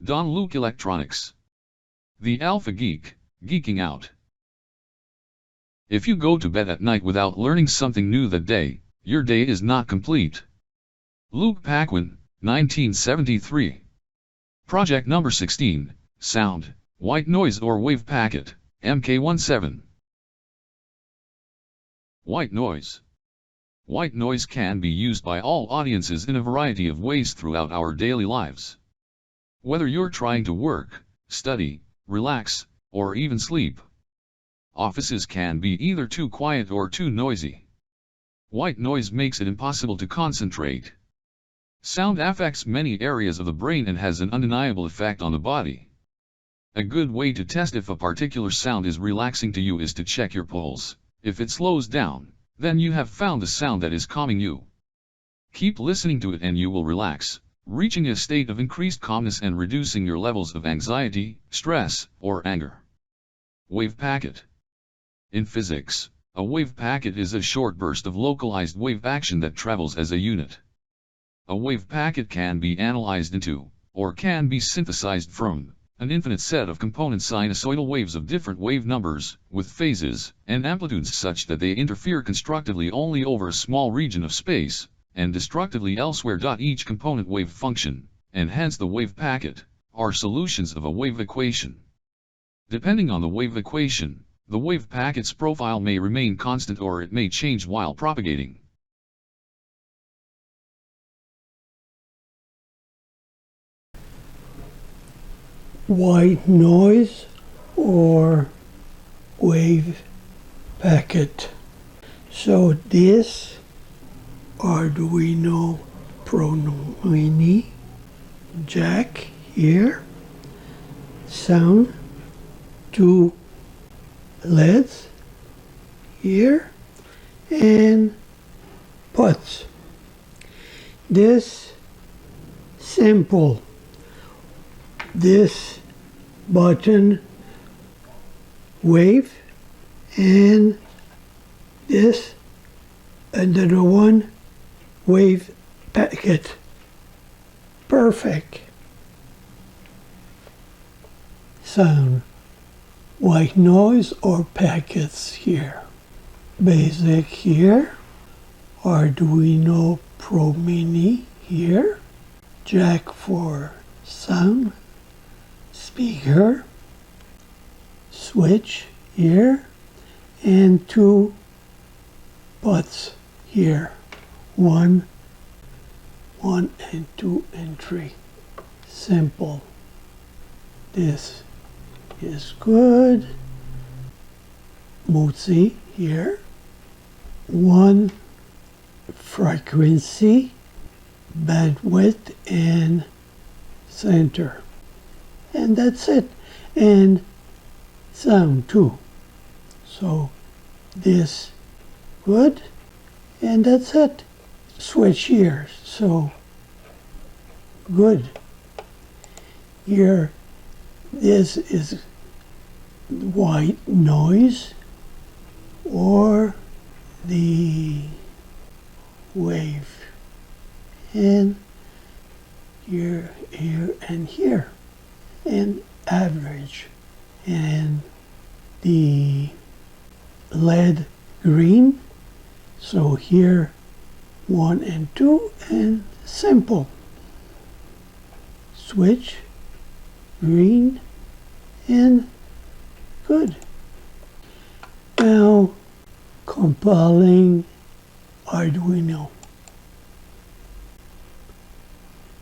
Don Luke Electronics. The Alpha Geek, geeking out. If you go to bed at night without learning something new that day, your day is not complete. Luke Paquin, 1973. Project number 16, Sound, White Noise or Wave Packet, Mk17. White noise. White noise can be used by all audiences in a variety of ways throughout our daily lives. Whether you're trying to work, study, relax, or even sleep, offices can be either too quiet or too noisy. White noise makes it impossible to concentrate. Sound affects many areas of the brain and has an undeniable effect on the body. A good way to test if a particular sound is relaxing to you is to check your pulse. If it slows down, then you have found the sound that is calming you. Keep listening to it and you will relax, reaching a state of increased calmness and reducing your levels of anxiety, stress, or anger. Wave packet. In physics, a wave packet is a short burst of localized wave action that travels as a unit. A wave packet can be analyzed into, or can be synthesized from, an infinite set of component sinusoidal waves of different wave numbers, with phases and amplitudes such that they interfere constructively only over a small region of space, and destructively elsewhere. Each component wave function, and hence the wave packet, are solutions of a wave equation. Depending on the wave equation, the wave packet's profile may remain constant or it may change while propagating. White noise or wave packet. So this Arduino Pro Mini jack here, sound, two LEDs here, and puts. This simple. This button wave, and this another one wave packet. Perfect. Sound, white noise or packets here. Basic here. Arduino Pro Mini here. Jack for sound. Speaker, switch here, and two butts here, one, and two, and three. Simple. This is good. Mozzi here, one frequency, bandwidth, and center. And that's it. And sound too. So this good, and that's it. Switch here. So good. Here, this is white noise or the wave. And here, and here. And average, and the LED green, so here 1 and 2, and simple. Switch, green, and good. Now compiling Arduino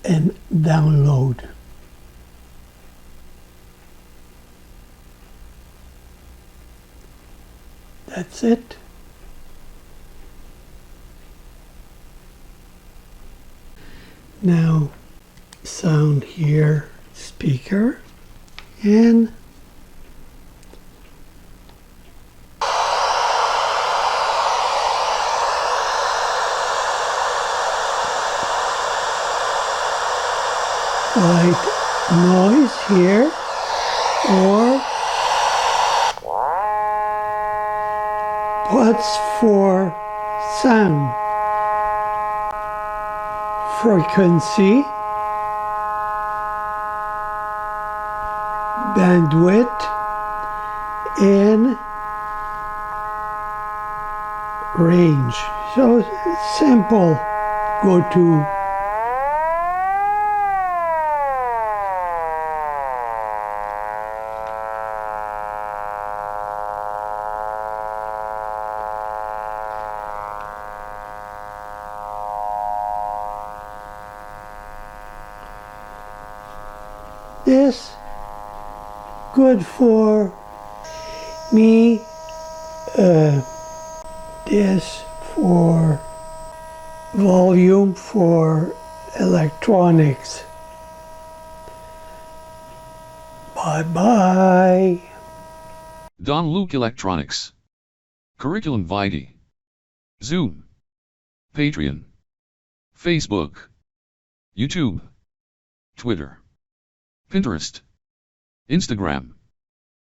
and download. That's it. Now, sound here, speaker, and white noise here, or what's for sound? Frequency, bandwidth, and range. So simple. Go to this. Good for me. This for volume for electronics. Bye-bye. Don Luke Electronics. Curriculum Vitae. Zoom. Patreon. Facebook. YouTube. Twitter. Pinterest. Instagram.